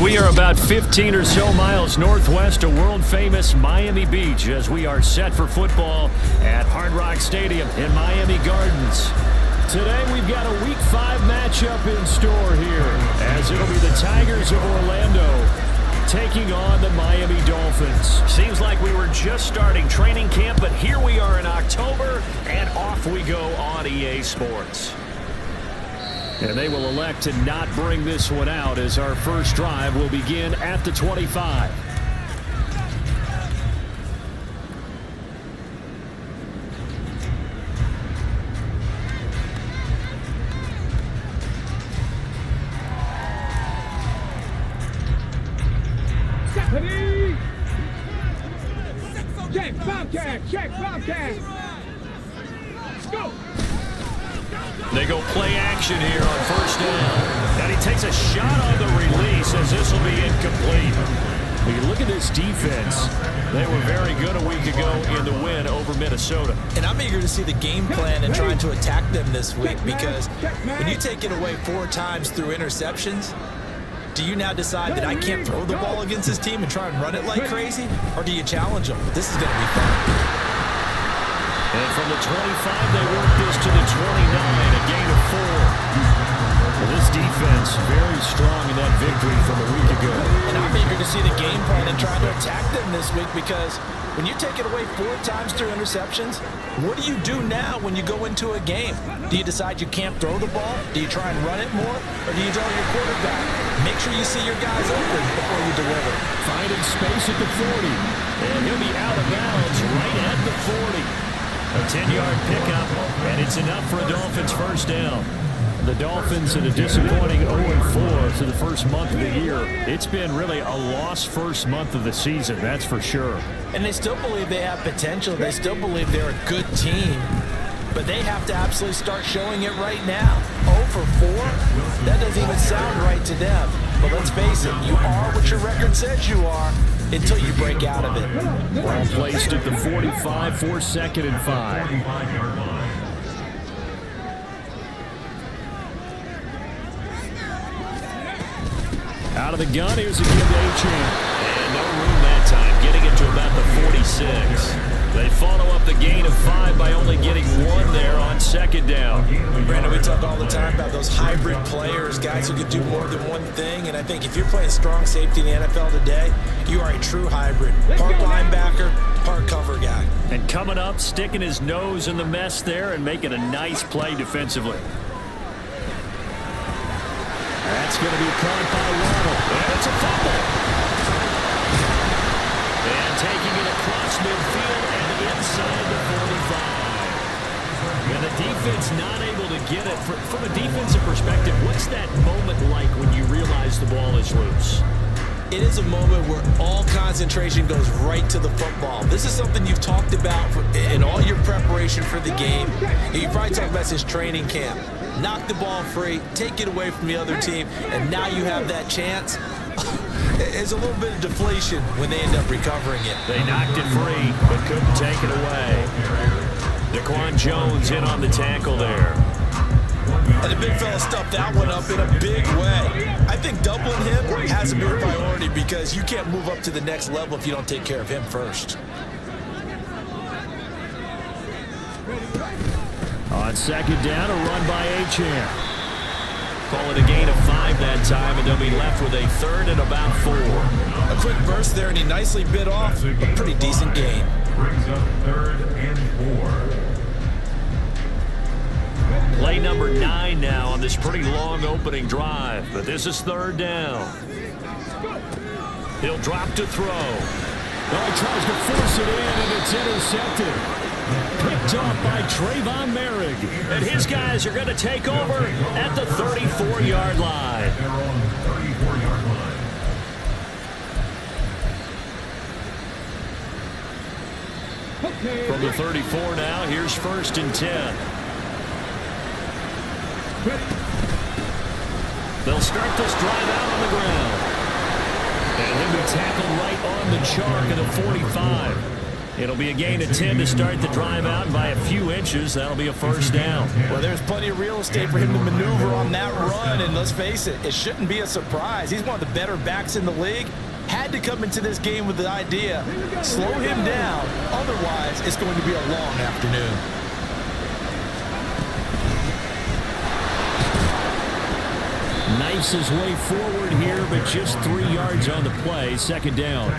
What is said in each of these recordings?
We are about 15 or so miles northwest of world-famous Miami Beach as we are set for football at Hard Rock Stadium in Miami Gardens. Today we've got a Week 5 matchup in store here as it'll be the Tigers of Orlando taking on the Miami Dolphins. Seems like we were just starting training camp, but here we are in October, and off we go on EA Sports. And they will elect to not bring this one out as our first drive will begin at the 25. Check, Bobcat. Let's go. They go play action here on first down. And he takes a shot on the release as this will be incomplete. When you look at this defense, they were very good a week ago in the win over Minnesota. And I'm eager to see the game plan and trying to attack them this week because when you take it away 4 times through interceptions, do you now decide that I can't throw the ball against this team and try and run it like crazy? Or do you challenge them? This is going to be fun. And from the 25, they work this to the 29, a gain of 4. Well, this defense very strong in that victory from a week ago. And I'm eager to see the game plan and try to attack them this week because when you take it away 4 times through interceptions, what do you do now when you go into a game? Do you decide you can't throw the ball? Do you try and run it more? Or do you draw your quarterback? Make sure you see your guys open before you deliver. Finding space at the 40. And he'll be out of bounds right at the 40. A 10-yard pickup, and it's enough for a Dolphins first down. The Dolphins in a disappointing 0-4 through the first month of the year. It's been really a lost first month of the season, that's for sure. And they still believe they have potential. They still believe they're a good team. But they have to absolutely start showing it right now. 0-4? That doesn't even sound right to them. But let's face it, you are what your record says you are until you break out of it. Well placed at the 45 for 2nd and 5. Out of the gun, here's a give to Achane. And no room that time, getting it to about the 46. They follow up the gain of 5 by only getting 1 there on 2nd down. Brandon, we talk all the time about those hybrid players, guys who can do more than one thing. And I think if you're playing strong safety in the NFL today, you are a true hybrid. Part linebacker, part cover guy. And coming up, sticking his nose in the mess there and making a nice play defensively. That's going to be caught by Waddle. And it's a fumble. And taking it across midfield and inside the 45. And the defense not able to get it. From a defensive perspective, what's that moment like when you realize the ball is loose? It is a moment where all concentration goes right to the football. This is something you've talked about in all your preparation for the game. You probably talked about this training camp. Knock the ball free, take it away from the other team, and now you have that chance. There's a little bit of deflation when they end up recovering it. They knocked it free, but couldn't take it away. Daquan Jones in on the tackle there. And the big fella stuffed that one up in a big way. I think doubling him has to be a priority because you can't move up to the next level if you don't take care of him first. On 2nd down, a run by Achane. Call it a gain of 5 that time, and they'll be left with a 3rd and about 4. A quick burst there, and he nicely bit off a pretty decent gain. Brings up 3rd and 4. Play number 9 now on this pretty long opening drive, but this is 3rd down. He'll drop to throw. Oh, he tries to force it in, and it's intercepted. Picked off by Trayvon Merrick. And his guys are going to take over at the 34-yard line. They're on the 34-yard line. From the 34 now, here's 1st and 10. They'll start this drive out on the ground. And he'll be tackled right on the chalk of the 45. It'll be a gain of 10 to start the drive out, and by a few inches, that'll be a first down. Well, there's plenty of real estate for him to maneuver on that run, and let's face it, it shouldn't be a surprise. He's one of the better backs in the league. Had to come into this game with the idea, slow him down, otherwise it's going to be a long afternoon. Knifes his way forward here, but just 3 yards on the play, second down.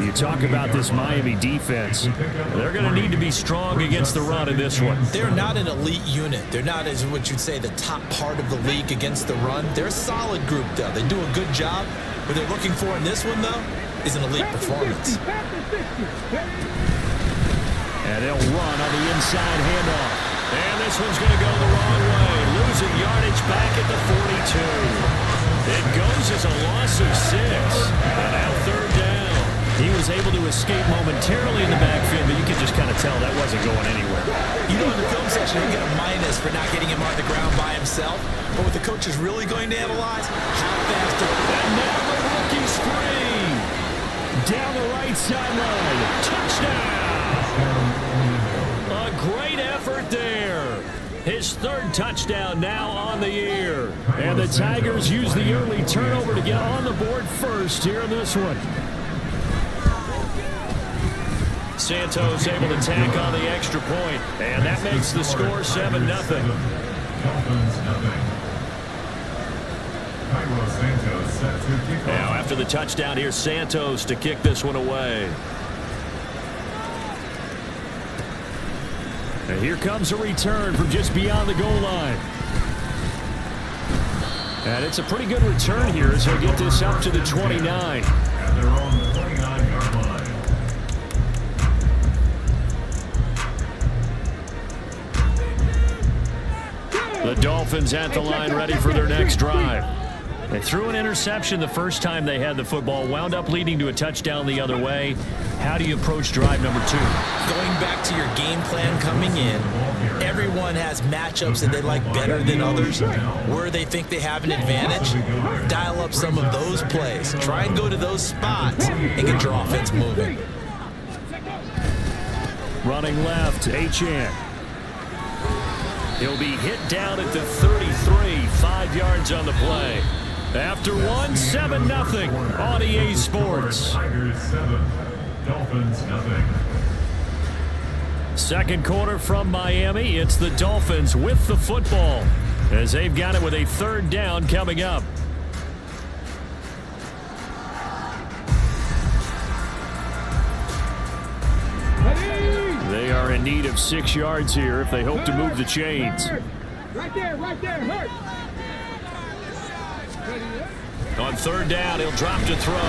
You talk about this Miami defense. They're going to need to be strong against the run in this one. They're not an elite unit. They're not, as what you'd say, the top part of the league against the run. They're a solid group, though. They do a good job. What they're looking for in this one, though, is an elite performance. And they'll run on the inside handoff. And this one's going to go the wrong way. Losing yardage back at the 42. It goes as a loss of 6. And now third down. He was able to escape momentarily in the backfield, but you can just kind of tell that wasn't going anywhere. You know, in the film section, they get a minus for not getting him on the ground by himself. But what the coach is really going to analyze, how fast and now the rookie's free. Down the right sideline. Touchdown. A great effort there. His third touchdown now on the year. And the Tigers use the early turnover to get on the board first here in this one. Santos able to tack on the extra point, and that makes the score 7-0. Now after the touchdown, here's Santos to kick this one away. And here comes a return from just beyond the goal line. And it's a pretty good return here as they get this up to the 29. And they're on the 29-yard line. The Dolphins at the line ready for their next drive. They threw an interception the first time they had the football, wound up leading to a touchdown the other way. How do you approach drive number 2? Going back to your game plan coming in, everyone has matchups that they like better than others, where they think they have an advantage. Dial up some of those plays. Try and go to those spots and get your offense moving. Running left, Achane. He'll be hit down at the 33, 5 yards on the play. After one, 7-0 on EA Sports. Tigers 7, Dolphins nothing. Second quarter from Miami. It's the Dolphins with the football as they've got it with a third down coming up. They are in need of 6 yards here if they hope to move the chains. Right there, hurt. On third down, he'll drop to throw. He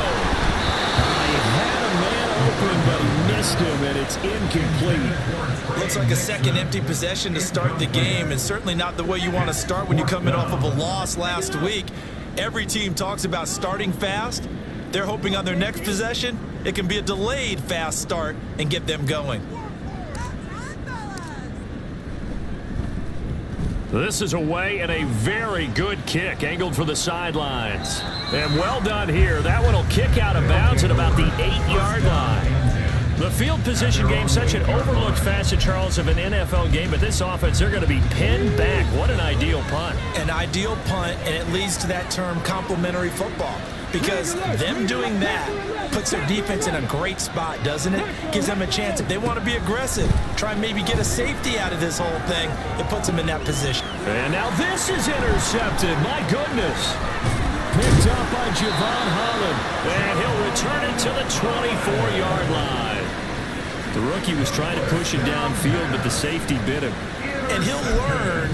had a man open, but he missed him, and it's incomplete. Looks like a second empty possession to start the game, and certainly not the way you want to start when you're coming off of a loss last week. Every team talks about starting fast. They're hoping on their next possession, it can be a delayed fast start and get them going. This is away and a very good kick angled for the sidelines. And well done here. That one will kick out of bounds at about the 8-yard line. The field position game, such an overlooked facet, Charles, of an NFL game, but this offense, they're going to be pinned back. What an ideal punt. An ideal punt, and it leads to that term complementary football. Because them doing that puts their defense in a great spot, doesn't it? Gives them a chance. If they want to be aggressive, try and maybe get a safety out of this whole thing, it puts them in that position. And now this is intercepted. My goodness. Picked up by Javon Holland. And he'll return it to the 24-yard line. The rookie was trying to push it downfield, but the safety bit him. And he'll learn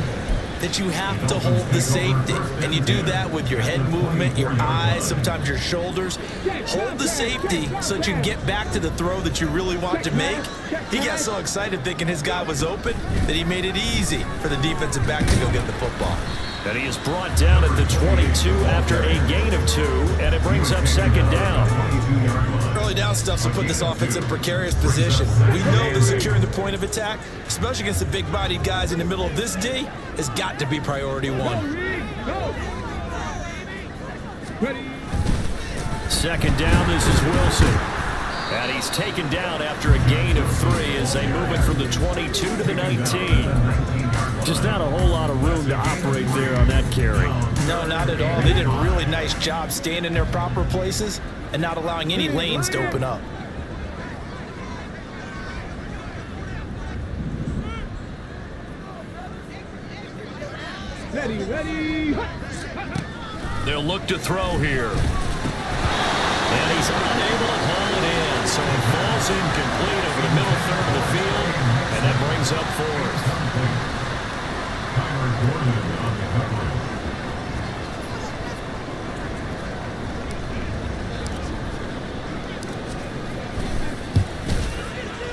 that you have to hold the safety. And you do that with your head movement, your eyes, sometimes your shoulders. Hold the safety so that you can get back to the throw that you really want to make. He got so excited thinking his guy was open that he made it easy for the defensive back to go get the football. And he is brought down at the 22 after a gain of 2, and it brings up second down. Early down stuff will put this offense in a precarious position. We know that securing the point of attack, especially against the big-bodied guys in the middle of this D, has got to be priority 1. Second down, this is Wilson. And he's taken down after a gain of 3 as they move it from the 22 to the 19. Just not a whole lot of room to operate there on that carry. No, not at all. They did a really nice job staying in their proper places and not allowing any lanes to open up. Ready. They'll look to throw here. And he's unable to haul it in, so it falls incomplete over the middle third of the field, and that brings up 4th.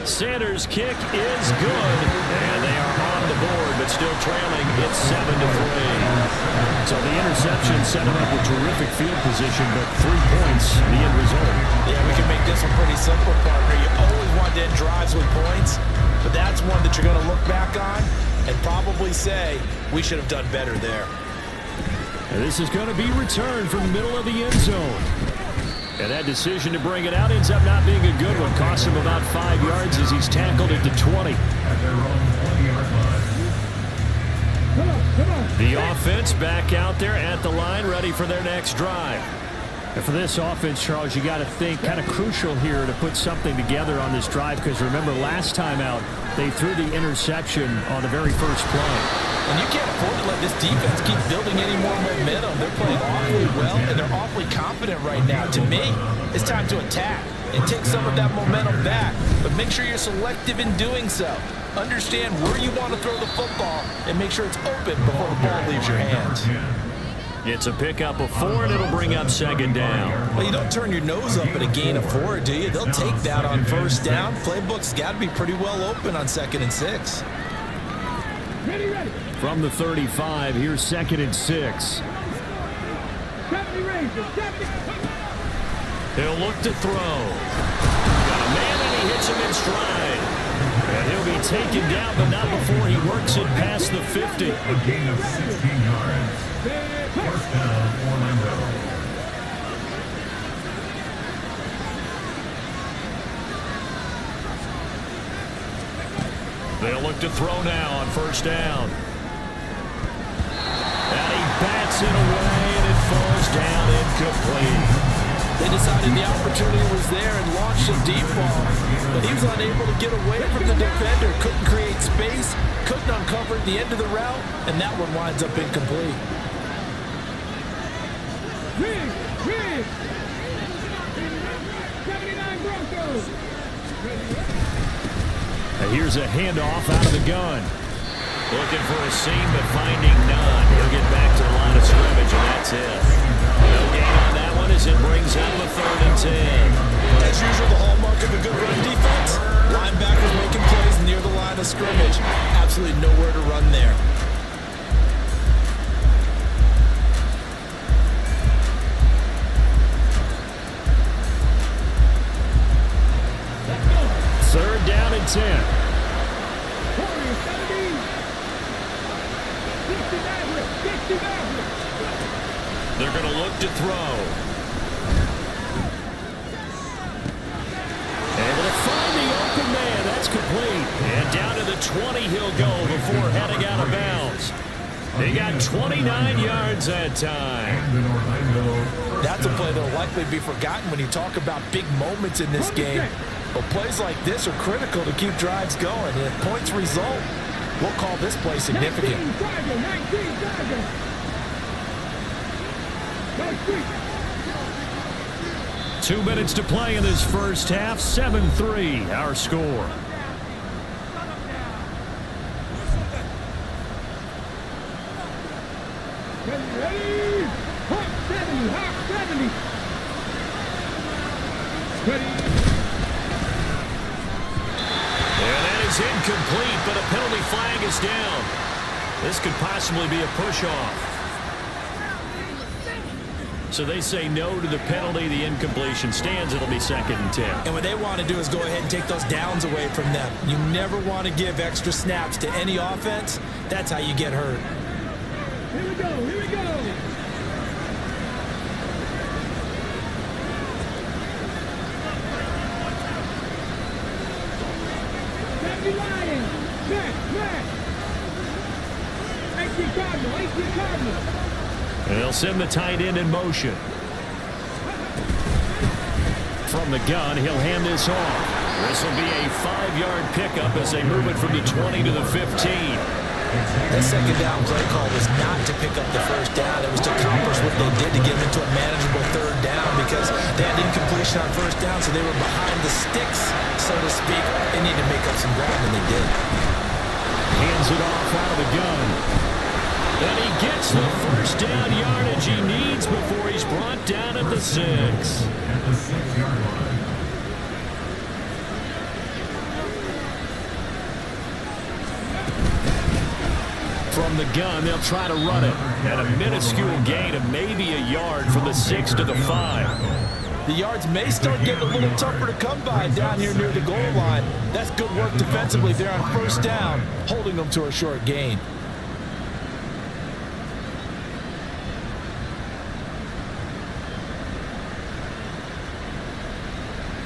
Sanders' kick is good, and they are on the board, but still trailing. It's 7-3. So the interception set him up with terrific field position, but 3 points, the end result. Yeah, we can make this one pretty simple, partner. You always want to end drives with points, but that's one that you're going to look back on and probably say, we should have done better there. And this is going to be returned from the middle of the end zone. And that decision to bring it out ends up not being a good one. Cost him about 5 yards as he's tackled at the 20. At their own 20-yard line. Come on. The offense back out there at the line, ready for their next drive. And for this offense, Charles, you got to think kind of crucial here to put something together on this drive, because remember last time out, they threw the interception on the very first play. And you can't afford to let this defense keep building any more momentum. They're playing awfully well, and they're awfully confident right now. To me, it's time to attack and take some of that momentum back, but make sure you're selective in doing so. Understand where you want to throw the football and make sure it's open before the ball leaves your hands. It's a pickup of 4, and it'll bring up 2nd down. Well, you don't turn your nose up at a gain of 4, do you? They'll take that on 1st down. Playbook's got to be pretty well open on 2nd and 6. Ready. From the 35, here's 2nd and 6. 70 Rangers, 70. He'll look to throw. Got a man, and he hits him in stride. And he'll be taken down, but not before he works it past the 50. A gain of 16 yards. 1st down, Orlando. They'll look to throw now on 1st down. And he bats it away, and it falls down incomplete. They decided the opportunity was there and launched a deep ball, but he was unable to get away from the defender. Couldn't create space, couldn't uncover the end of the route, and that one winds up incomplete. Rig. 79 Broncos. And here's a handoff out of the gun. Looking for a seam, but finding none. He'll get back to the line of scrimmage, and that's it. No gain on that one as it brings up a 3rd and 10. As usual, the hallmark of a good run defense, linebackers making plays near the line of scrimmage. Absolutely nowhere to run there. Third down and 10. They're going to look to throw. Able to find the open man. That's complete. And down to the 20 he'll go before heading out of bounds. They got 29 yards that time. That's a play that'll likely be forgotten when you talk about big moments in this game. But plays like this are critical to keep drives going. And if points result, we'll call this play significant. 2 minutes to play in this first half. 7-3, our score. Ready. Hot 70. Ready. And that is incomplete, but a penalty flag is down. This could possibly be a push-off. So they say no to the penalty. The incompletion stands. It'll be 2nd and 10. And what they want to do is go ahead and take those downs away from them. You never want to give extra snaps to any offense. That's how you get hurt. Here we go. And they'll send the tight end in motion. From the gun, he'll hand this off. This will be a 5-yard pickup as they move it from the 20 to the 15. That second down play call was not to pick up the first down. It was to accomplish what they did to get them into a manageable third down because they had incompletion on first down, so they were behind the sticks, so to speak. They needed to make up some ground, and they did. Hands it off out of the gun. And he gets the first down yardage he needs before he's brought down at the 6. At the 6-yard line. From the gun, they'll try to run it. And a minuscule gain of maybe a yard from the 6 to the 5. The yards may start getting a little tougher to come by down here near the goal line. That's good work defensively there on first down, holding them to a short gain.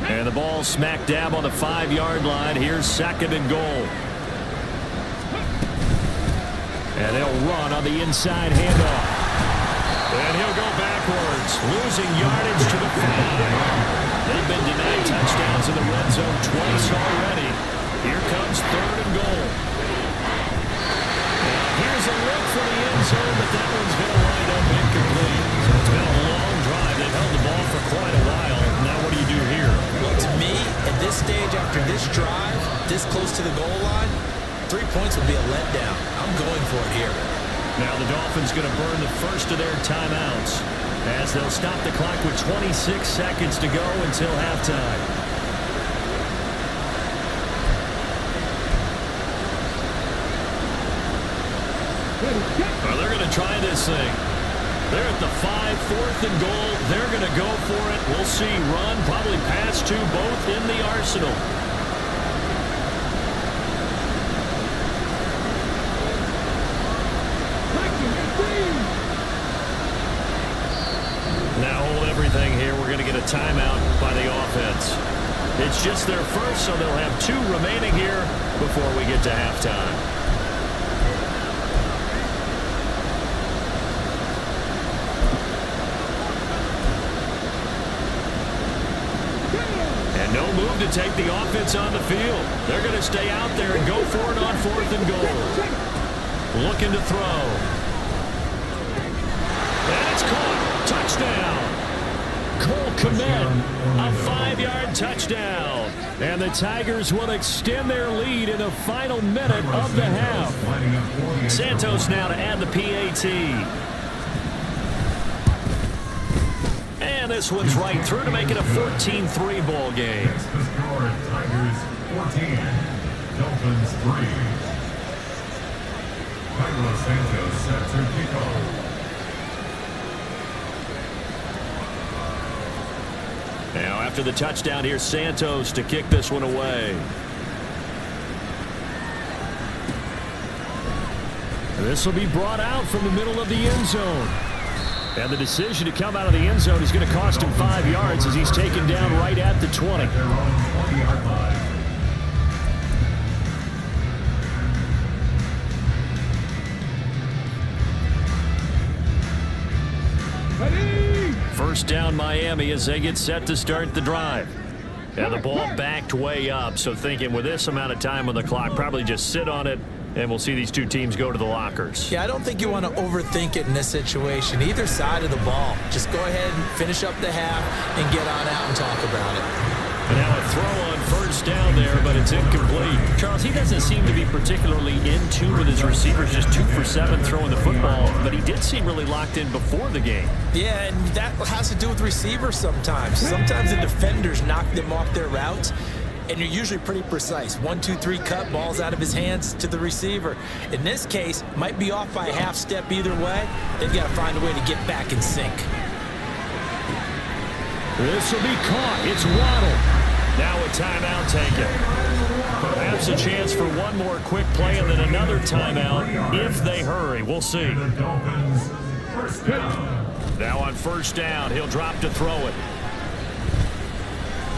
And the ball smack dab on the 5-yard line. Here's second and goal. And they'll run on the inside handoff. And he'll go backwards, losing yardage to the 5. They've been denied touchdowns in the red zone twice already. Here comes third and goal. And here's a look for the end zone, but that one's going to wind up incomplete. So it's been a long drive. They've held the ball for quite a while. Now what do you do here? Well, to me, at this stage, after this drive, this close to the goal line, 3 points would be a letdown. I'm going for it here. Now the Dolphins going to burn the first of their timeouts as they'll stop the clock with 26 seconds to go until halftime. Well, they're going to try this thing. They're at the 5, 4th and goal. They're going to go for it. We'll see. Run, probably pass to both in the arsenal. Now hold everything here. We're going to get a timeout by the offense. It's just their first, so they'll have 2 remaining here before we get to halftime. And no move to take the offense on the field. They're going to stay out there and go for it on 4th and goal. Looking to throw. And it's caught. Touchdown. Cole Kmet, a 5-yard touchdown. And the Tigers will extend their lead in the final minute of the half. Santos now to add the PAT. And this one's right through to make it a 14-3 ball game. Next to score, Tigers 14, Dolphins 3. Carlos Santos set to kick off. Now after the touchdown, here's Santos to kick this one away. This will be brought out from the middle of the end zone. And the decision to come out of the end zone is going to cost him 5 yards as he's taken down right at the 20. Their own 20-yard line. First down Miami as they get set to start the drive. And the ball backed way up, so thinking with this amount of time on the clock, probably just sit on it, and we'll see these 2 teams go to the lockers. Yeah, I don't think you want to overthink it in this situation. Either side of the ball. Just go ahead and finish up the half and get on out and talk about it. And now a throw on first down there, but it's incomplete. Charles, he doesn't seem to be particularly in tune with his receivers, just 2 for 7 throwing the football, but he did seem really locked in before the game. Yeah, and that has to do with receivers sometimes. Sometimes the defenders knock them off their routes, and you're usually pretty precise. 1, 2, 3 cut, balls out of his hands to the receiver. In this case, might be off by a half step either way. They've got to find a way to get back in sync. This will be caught. It's Waddle. Now a timeout taken. Perhaps a chance for one more quick play and then another timeout if they hurry. We'll see. The Dolphins first down. Now on first down, he'll drop to throw it.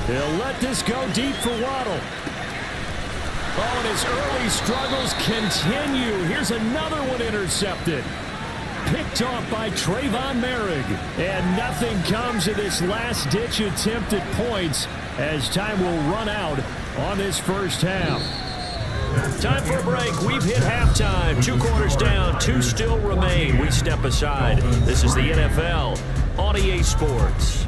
He'll let this go deep for Waddle. Oh, and his early struggles continue. Here's another one intercepted. picked off by Trayvon Merrick. And nothing comes of this last-ditch attempt at points as time will run out on this first half. Time for a break. We've hit halftime. 2 quarters down, 2 still remain. We step aside. This is the NFL on EA Sports.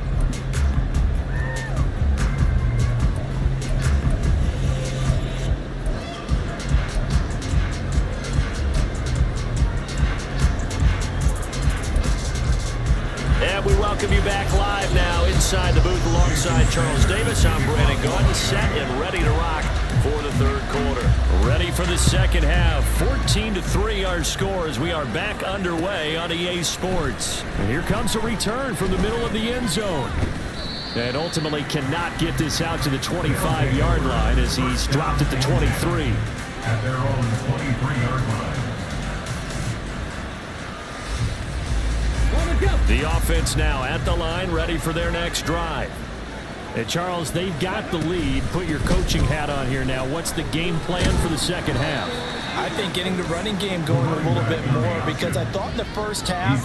And we welcome you back live now inside the booth alongside Charles Davis. I'm Brandon Gaudin, set and ready to rock for the third quarter. Ready for the second half. 14-3 our score as we are back underway on EA Sports. And here comes a return from the middle of the end zone. And ultimately cannot get this out to the 25-yard line as he's dropped at the 23. At their own 23-yard line. The offense now at the line, ready for their next drive. And Charles, they've got the lead. Put your coaching hat on here now. What's the game plan for the second half? I think getting the running game going a little bit more, because I thought in the first half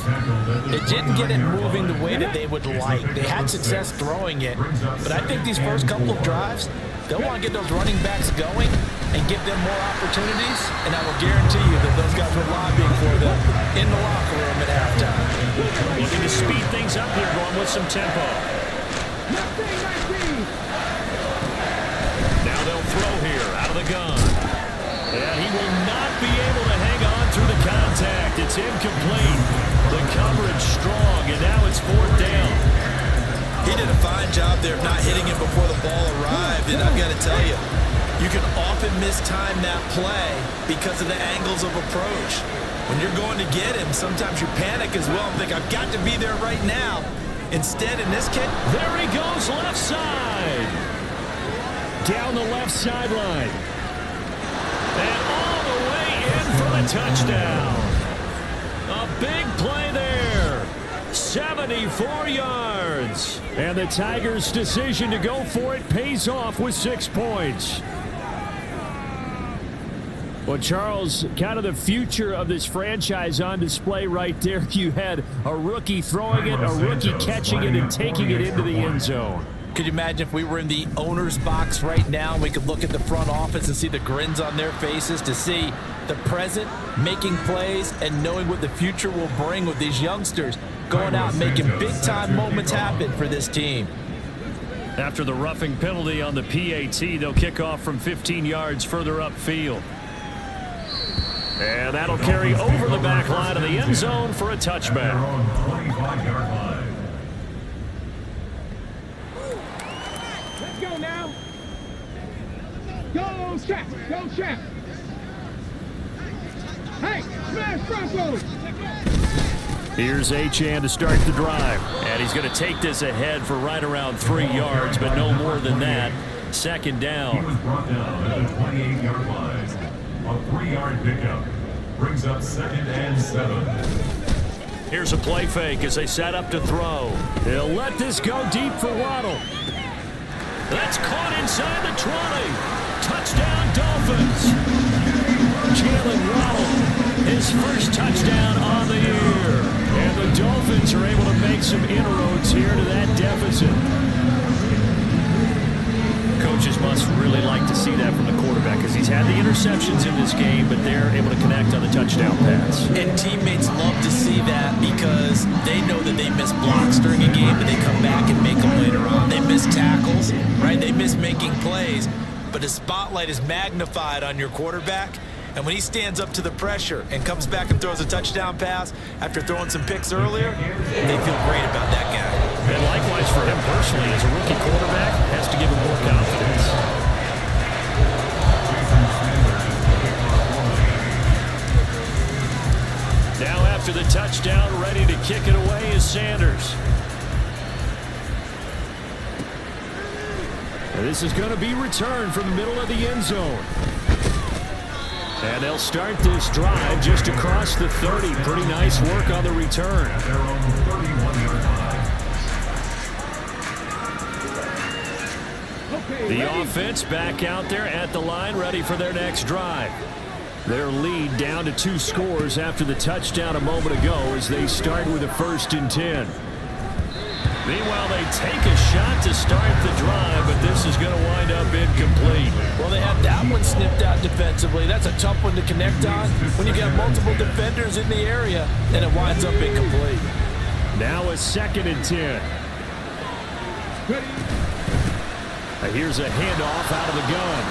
it didn't get it moving the way that they would like. They had success throwing it, but I think these first couple of drives, they'll want to get those running backs going and give them more opportunities, and I will guarantee you that those guys were lobbying for them in the locker room at halftime. Looking to speed things up here, going with some tempo. Now they'll throw here out of the gun. And he will not be able to hang on through the contact. It's incomplete. The coverage strong, and now it's 4th down. He did a fine job there of not hitting it before the ball arrived, and I've got to tell you, you can often mistime that play because of the angles of approach. When you're going to get him, sometimes you panic as well and think, I've got to be there right now. Instead, in this case, there he goes, left side. Down the left sideline. And all the way in for the touchdown. A big play there. 74 yards. And the Tigers' decision to go for it pays off with 6 points. Well, Charles, kind of the future of this franchise on display right there. You had a rookie throwing it, a rookie catching it, and taking it into the end zone. Could you imagine if we were in the owner's box right now and we could look at the front office and see the grins on their faces, to see the present making plays and knowing what the future will bring with these youngsters going out and making big-time moments happen for this team. After the roughing penalty on the PAT, they'll kick off from 15 yards further upfield. And that'll carry over the back line of the end zone for a touchback. Let's go now. Go, Shaq. Go, Shaq. Hey, smash Broncos. Here's Achane to start the drive. And he's going to take this ahead for right around 3 yards, but no more than that. 2nd down. He was brought down at the 28-yard line. A 3-yard pickup brings up 2nd and 7. Here's a play fake as they set up to throw. They'll let this go deep for Waddle. That's caught inside the 20. Touchdown, Dolphins. Jalen Waddle, his first touchdown on the year. And the Dolphins are able to make some inroads here to that deficit. Coaches must really like to see that from the quarterback because he's had the interceptions in this game, but they're able to connect on the touchdown pass. And teammates love to see that because they know that they miss blocks during a game, but they come back and make them later on. They miss tackles, right? They miss making plays, but the spotlight is magnified on your quarterback. And when he stands up to the pressure and comes back and throws a touchdown pass after throwing some picks earlier, they feel great about that guy. And likewise for him personally, as a rookie quarterback, has to give him more confidence. Now after the touchdown, ready to kick it away is Sanders. And this is going to be returned from the middle of the end zone. And they'll start this drive just across the 30. Pretty nice work on the return. At their own 31-yard line. The offense back out there at the line, ready for their next drive. Their lead down to 2 scores after the touchdown a moment ago as they start with a 1st and 10. Meanwhile, they take a shot to start the drive, but this is going to wind up incomplete. Well, they had that one snipped out defensively. That's a tough one to connect on when you got multiple defenders in the area, and it winds up incomplete. Now a 2nd and 10. Here's a handoff out of the gun.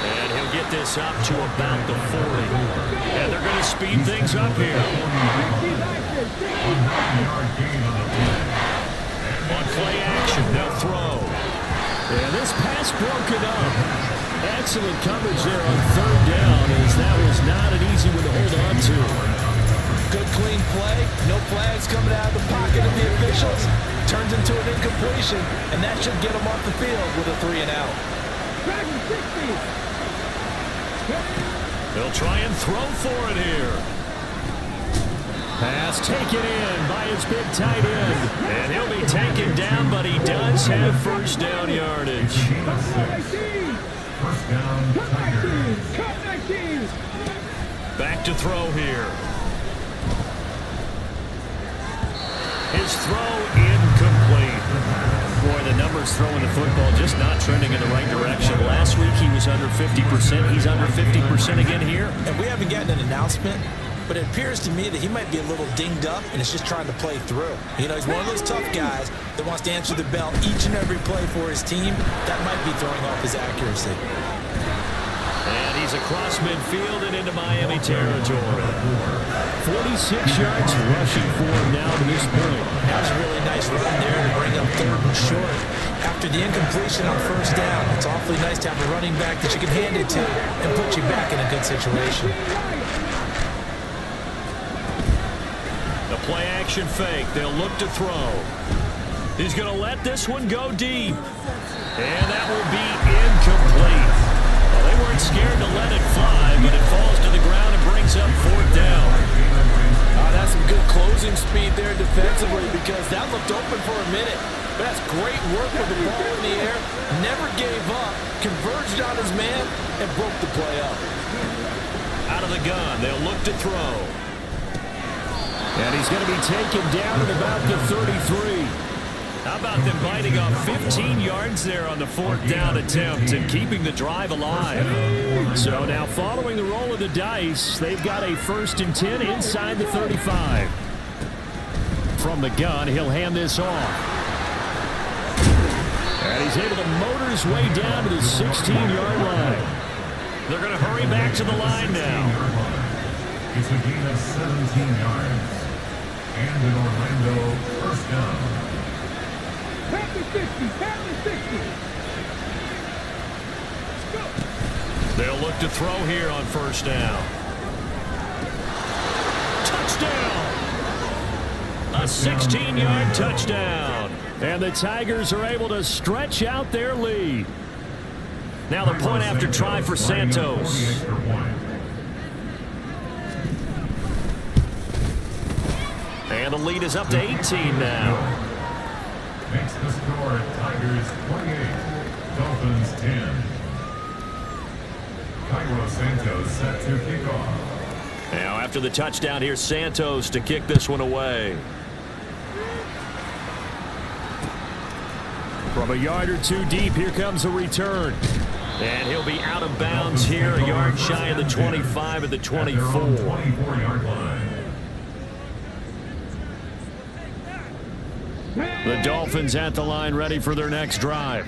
And he'll get this up to about the 40. And they're going to speed things up here. On play action, they'll throw. And this pass broken up. Excellent coverage there on 3rd down, as that was not an easy one to hold on to. Good clean play. No flags coming out of the pocket of the officials. Turns into an incompletion, and that should get them off the field with a 3 and out. They'll try and throw for it here. Pass taken in by his big tight end. And he'll be taken down, but he does have 1st down yardage. First down, Tigers. Back to throw here. His throw incomplete. Boy, the numbers throwing the football just not trending in the right direction. Last week he was under 50%. He's under 50% again here. And we haven't gotten an announcement, but it appears to me that he might be a little dinged up and is just trying to play through. You know, he's one of those tough guys that wants to answer the bell each and every play for his team. That might be throwing off his accuracy. And he's across midfield and into Miami territory. 46 yards rushing for him now to this point. That was a really nice run there to bring up 3rd and short. After the incompletion on 1st down, it's awfully nice to have a running back that you can hand it to and put you back in a good situation. The play action fake. They'll look to throw. He's going to let this one go deep. And that will be incomplete. Well, they weren't scared to let it fly, but it falls to the ground and brings up 4th down. That's some good closing speed there defensively, because that looked open for a minute. But that's great work with the ball in the air. Never gave up, converged on his man, and broke the play up. Out of the gun, they'll look to throw. And he's going to be taken down at about the 33. How about them biting off 15 yards there on the 4th down attempt and keeping the drive alive? So now following the roll of the dice, they've got a 1st and 10 inside the 35. From the gun, he'll hand this off. And he's able to motor his way down to the 16-yard line. They're going to hurry back to the line now. It's a gain of 17 yards. And an Orlando 1st down. Pat the 60, pat the 60. Go. They'll look to throw here on 1st down. Touchdown! A 16-yard touchdown. And the Tigers are able to stretch out their lead. Now the point after try for Santos. And the lead is up to 18 now. Makes the score Tigers 28, Dolphins 10. Cairo Santos set to kick off. Now after the touchdown, here's Santos to kick this one away. From a yard or 2 deep, here comes a return. And he'll be out of bounds here, a yard shy of the 25 at the 24. 24-yard line. The Dolphins at the line ready for their next drive.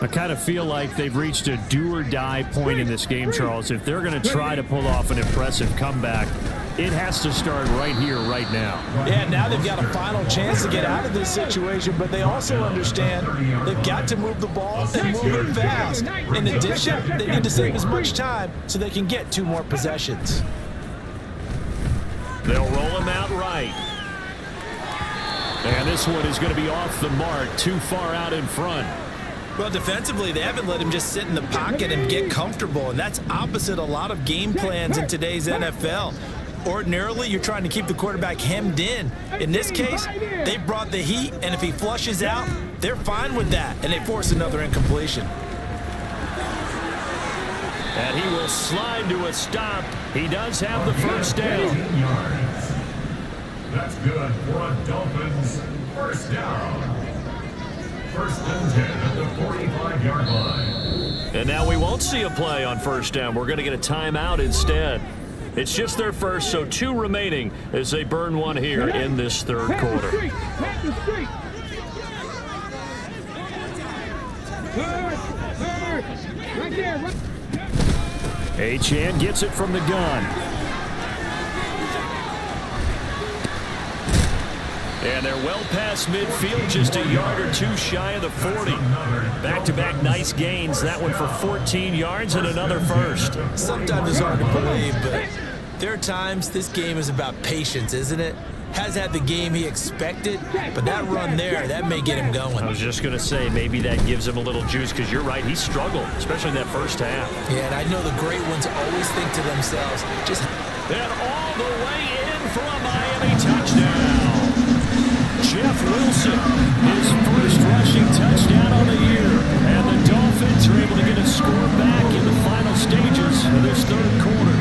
I kind of feel like they've reached a do-or-die point in this game, Charles. If they're going to try to pull off an impressive comeback, it has to start right here, right now. Yeah, now they've got a final chance to get out of this situation, but they also understand they've got to move the ball and move it fast. In addition, they need to save as much time so they can get 2 more possessions. They'll roll him out right. And this one is going to be off the mark, too far out in front. Well, defensively, they haven't let him just sit in the pocket and get comfortable, and that's opposite a lot of game plans in today's NFL. Ordinarily, you're trying to keep the quarterback hemmed in. In this case, they brought the heat, and if he flushes out, they're fine with that, and they force another incompletion. And he will slide to a stop. He does have the first down. 18 yards. That's good for a Dolphins first down. First and 10 at the 45-yard line. And now we won't see a play on first down. We're going to get a timeout instead. It's just their first, so 2 remaining as they burn one here in this third quarter. Achane gets it from the gun. And they're well past midfield, just a yard or 2 shy of the 40. Back-to-back nice gains. That one for 14 yards and another first. Sometimes it's hard to believe, but there are times this game is about patience, isn't it? Has had the game he expected, but that run there, that may get him going. I was just going to say, maybe that gives him a little juice, because you're right, he struggled, especially in that first half. Yeah, and I know the great ones always think to themselves, just... And all the way in for a Miami touchdown. Jeff Wilson, his first rushing touchdown on the year. And the Dolphins are able to get a score back in the final stages of this third quarter.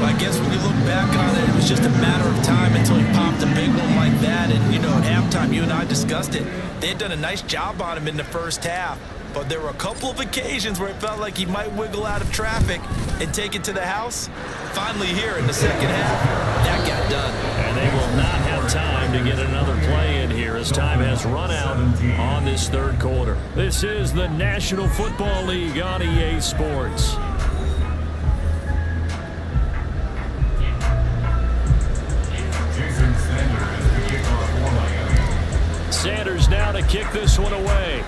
I guess when you look back on it, it was just a matter of time until he popped a big one like that. And, you know, at halftime, you and I discussed it. They had done a nice job on him in the first half. But there were a couple of occasions where it felt like he might wiggle out of traffic and take it to the house. Finally here in the second half, that got done. And they will not have time to get another play in here as time has run out on this third quarter. This is the National Football League on EA Sports. Sanders now to kick this one away.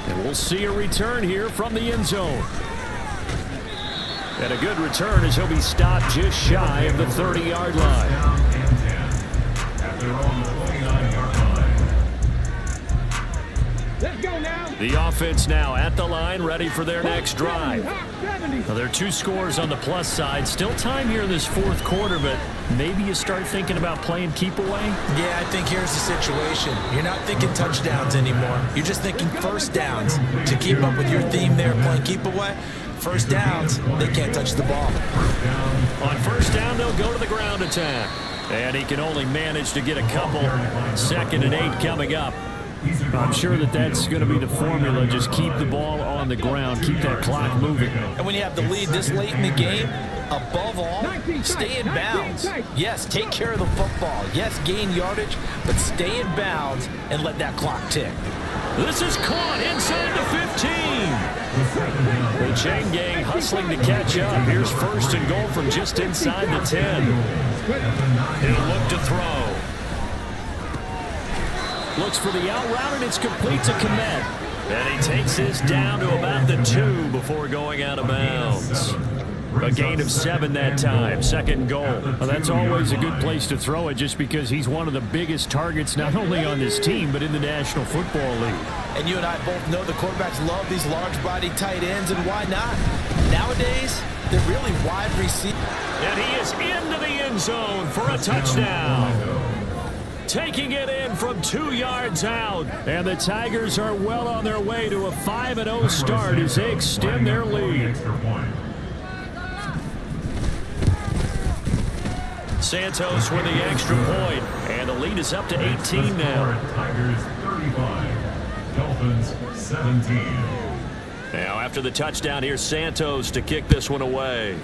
And we'll see a return here from the end zone. And a good return as he'll be stopped just shy of the 30-yard line. At their own 29-yard line. Let's go now. The offense now at the line, ready for their next drive. Now, there are 2 scores on the plus side. Still time here in this fourth quarter, but maybe you start thinking about playing keep away? Yeah, I think here's the situation. You're not thinking touchdowns anymore. You're just thinking first downs. To keep up with your theme there, playing keep away, first downs, they can't touch the ball. On first down, they'll go to the ground attack. And he can only manage to get a couple. 2nd and 8 coming up. I'm sure that's going to be the formula. Just keep the ball on the ground. Keep that clock moving. And when you have the lead this late in the game, above all, stay in bounds. Yes, take care of the football. Yes, gain yardage, but stay in bounds and let that clock tick. This is caught inside the 15. The chain gang hustling to catch up. Here's first and goal from just inside the 10. He'll look to throw. Looks for the out route, and it's complete to Komet. And he takes this down to about the 2 before going out of bounds. A gain of 7 that time. 2nd goal. Well, that's always a good place to throw it, just because he's one of the biggest targets not only on this team but in the National Football League. And you and I both know the quarterbacks love these large-bodied tight ends, and why not? Nowadays, they're really wide receivers. And he is into the end zone for a touchdown. Taking it in from 2 yards out. And the Tigers are well on their way to a 5-0 start as they extend their lead. Santos with the extra point, and the lead is up to 18 now. Tigers 35, Dolphins 17. Now after the touchdown, here's Santos to kick this one away.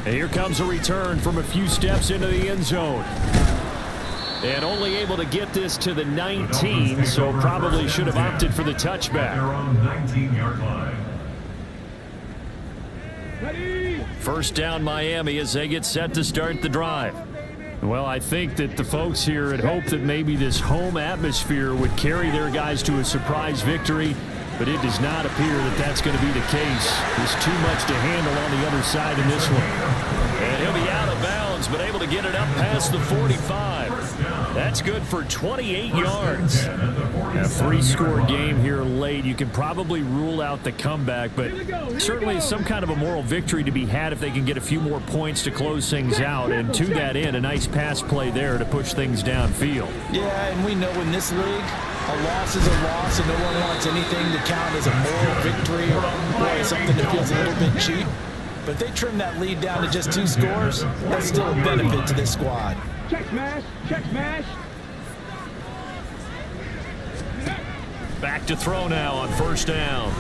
And here comes a return from a few steps into the end zone. And only able to get this to the 19, so probably should have opted for the touchback. Their own 19-yard line. First down Miami as they get set to start the drive. Well, I think that the folks here had hoped that maybe this home atmosphere would carry their guys to a surprise victory, but it does not appear that that's going to be the case. There's too much to handle on the other side in this one. And he'll be out of bounds downs, but able to get it up past the 45. That's good for 28 yards. A 3-score game here late. You can probably rule out the comeback, but certainly some kind of a moral victory to be had if they can get a few more points to close things out. And to that end, a nice pass play there to push things downfield. Yeah, and we know in this league, a loss is a loss, and no one wants anything to count as a moral victory or something that feels a little bit cheap. But if they trim that lead down to just 2 scores, that's still a benefit to this squad. Check smash, check smash. Back to throw now on first down.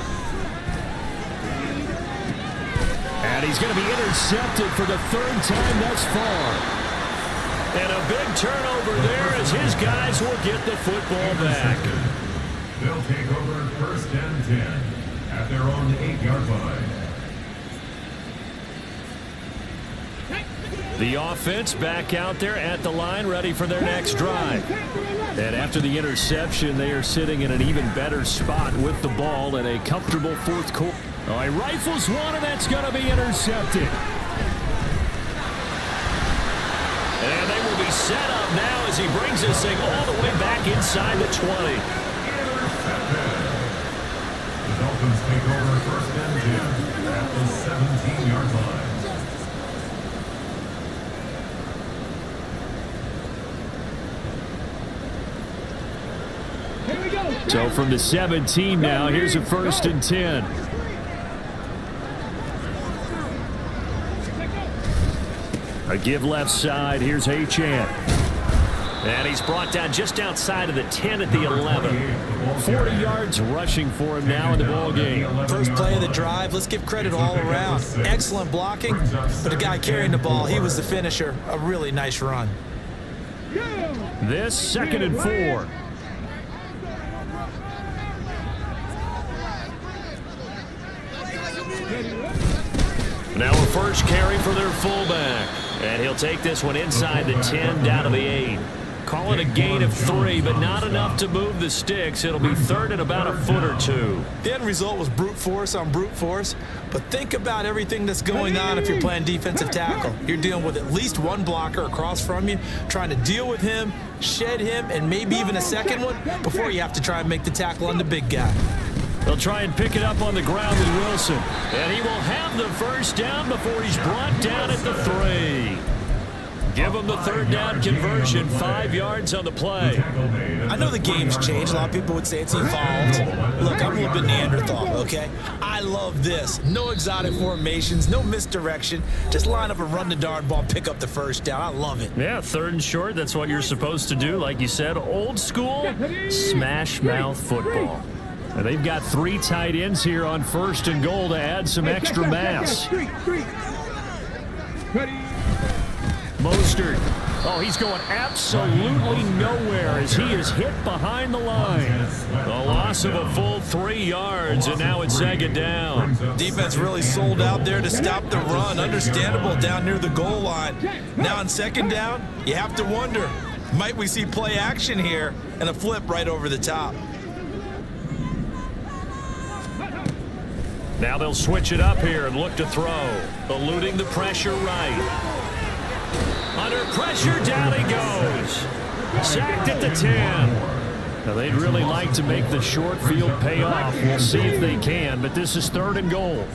And he's going to be intercepted for the 3rd time thus far. And a big turnover there as his guys will get the football back. They'll take over 1st and 10 at their own 8-yard line. The offense back out there at the line, ready for their next drive. And after the interception, they are sitting in an even better spot with the ball in a comfortable 4th quarter. Oh, he rifles one, and that's going to be intercepted. And they will be set up now as he brings this thing all the way back inside the 20. The Dolphins take over 1st and 10 at the 17-yard line. So from the 17 now, here's a 1st and 10. A give left side. Here's Achane. And he's brought down just outside of the 10 at the 11. 40 yards rushing for him now in the ball game. First play of the drive, let's give credit all around. Excellent blocking, but the guy carrying the ball, he was the finisher. A really nice run. This 2nd and 4. Now a first carry for their fullback. And he'll take this one inside the 10 down to the 8. Call it a gain of 3, but not enough to move the sticks. It'll be 3rd and about a foot or 2. The end result was brute force on brute force. But think about everything that's going on if you're playing defensive tackle. You're dealing with at least one blocker across from you, trying to deal with him, shed him, and maybe even a second one before you have to try and make the tackle on the big guy. They'll try and pick it up on the ground with Wilson. And he will have the first down before he's brought down at the 3. Give him the 3rd down conversion, 5 yards on the play. I know the game's changed. A lot of people would say it's evolved. Look, I'm a little bit Neanderthal, okay? I love this. No exotic formations, no misdirection. Just line up and run the darn ball, pick up the first down. I love it. Yeah, 3rd and short, that's what you're supposed to do. Like you said, old school, smash mouth football. And they've got 3 tight ends here on 1st and goal to add some extra mass. Mostert. Oh, he's going absolutely nowhere as he is hit behind the line. The loss of a full 3 yards, and now it's 2nd down. Defense really sold out there to stop the run. Understandable down near the goal line. Now on 2nd down, you have to wonder, might we see play action here and a flip right over the top? Now they'll switch it up here and look to throw. Eluding the pressure right. Under pressure, down he goes. Sacked at the 10. Now they'd really like to make the short field pay off. We'll see if they can, but this is 3rd and goal.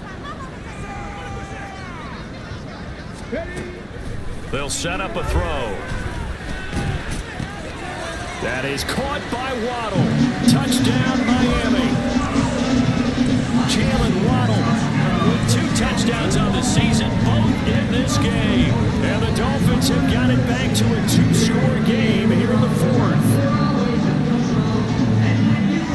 They'll set up a throw. That is caught by Waddle. Touchdown, Miami. Jalen Waddle with 2 touchdowns on the season, both in this game. And the Dolphins have got it back to a 2-score game here in the 4th.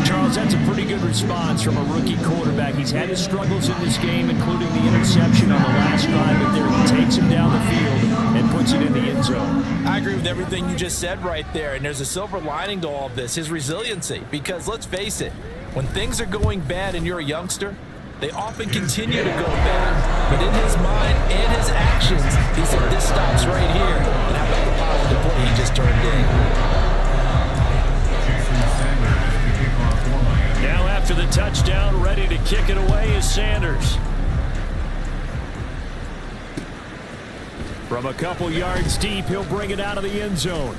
Charles, that's a pretty good response from a rookie quarterback. He's had his struggles in this game, including the interception on the last drive, but there he takes him down the field and puts it in the end zone. I agree with everything you just said right there, and there's a silver lining to all of this, his resiliency. Because let's face it, when things are going bad and you're a youngster, they often continue to go bad. But in his mind and his actions, he said, this stops right here. And how about the positive play he just turned in? Now after the touchdown, ready to kick it away is Sanders. From a couple yards deep, he'll bring it out of the end zone.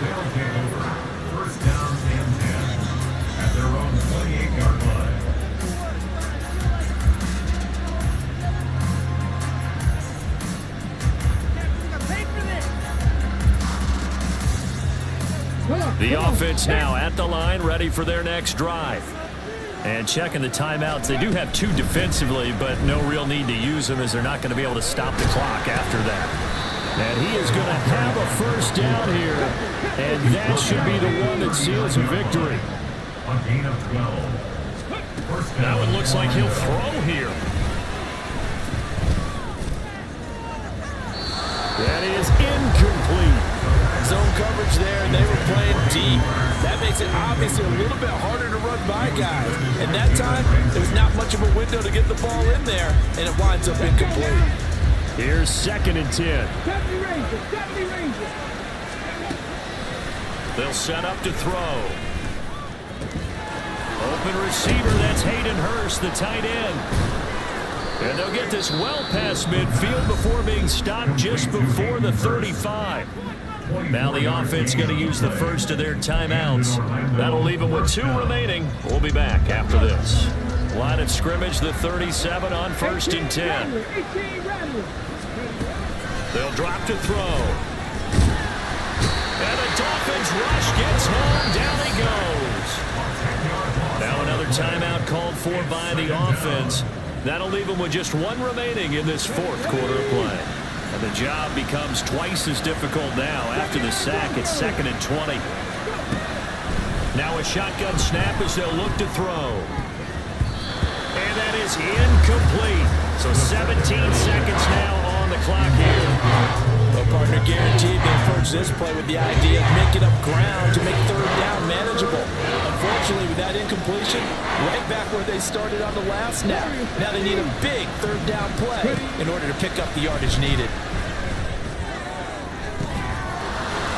They'll take over. First down and 10 at their own 28-yard line. The offense now at the line, ready for their next drive. And checking the timeouts, they do have 2 defensively, but no real need to use them as they're not going to be able to stop the clock after that. And he is going to have a first down here, and that should be the one that seals a victory. A gain of 12. First down. That one looks like he'll throw here. That is incomplete. Zone coverage there, and they were playing deep. That makes it obviously a little bit harder to run by guys. And that time, there's not much of a window to get the ball in there, and it winds up incomplete. Here's 2nd and 10. 70 Rangers. They'll set up to throw. Open receiver, that's Hayden Hurst, the tight end. And they'll get this well past midfield before being stopped just before the 35. Now the offense going to use the first of their timeouts. That'll leave them with 2 remaining. We'll be back after this. Line of scrimmage, the 37 on 1st and 10. They'll drop to throw. And the Dolphins rush gets home. Down he goes. Now another timeout called for by the offense. That'll leave them with just 1 remaining in this 4th quarter of play. And the job becomes twice as difficult now after the sack. It's 2nd and 20. Now a shotgun snap as they'll look to throw. And that is incomplete. So 17 seconds now on the clock here. Well, partner, guaranteed they approach this play with the idea of making up ground to make 3rd down manageable. Unfortunately, with that incompletion, right back where they started on the last snap. Now they need a big 3rd down play in order to pick up the yardage needed.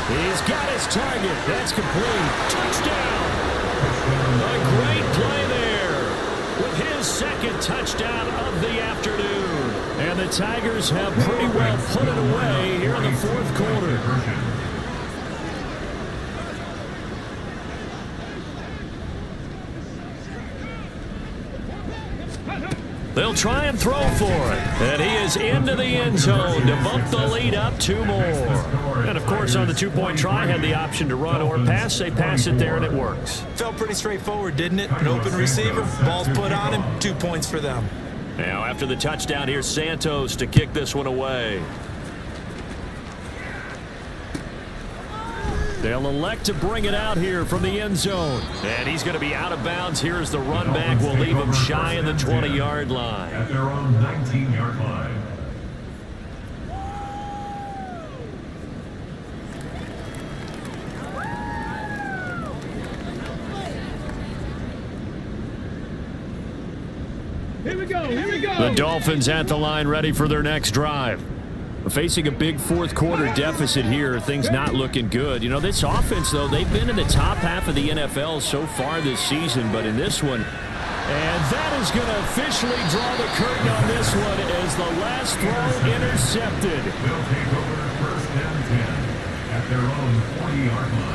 He's got his target. That's complete. Touchdown. A great play there with his 2nd touchdown of the afternoon. And the Tigers have pretty well put it away here in the 4th quarter. They'll try and throw for it. And he is into the end zone to bump the lead up 2 more. And, of course, on the 2-point try, had the option to run or pass. They pass it there, and it works. Felt pretty straightforward, didn't it? An open receiver, ball's put on him, 2 points for them. Now, after the touchdown, here's Santos to kick this one away. They'll elect to bring it out here from the end zone. And he's going to be out of bounds here as the run back will leave him shy of the 20-yard line. At their own 19-yard line. Here we go. The Dolphins at the line ready for their next drive. Facing a big 4th quarter deficit here, things not looking good. You know, this offense, though, they've been in the top half of the NFL so far this season, but in this one, and that is going to officially draw the curtain on this one as the last throw intercepted. They'll take over 1st and 10 at their own 40-yard line.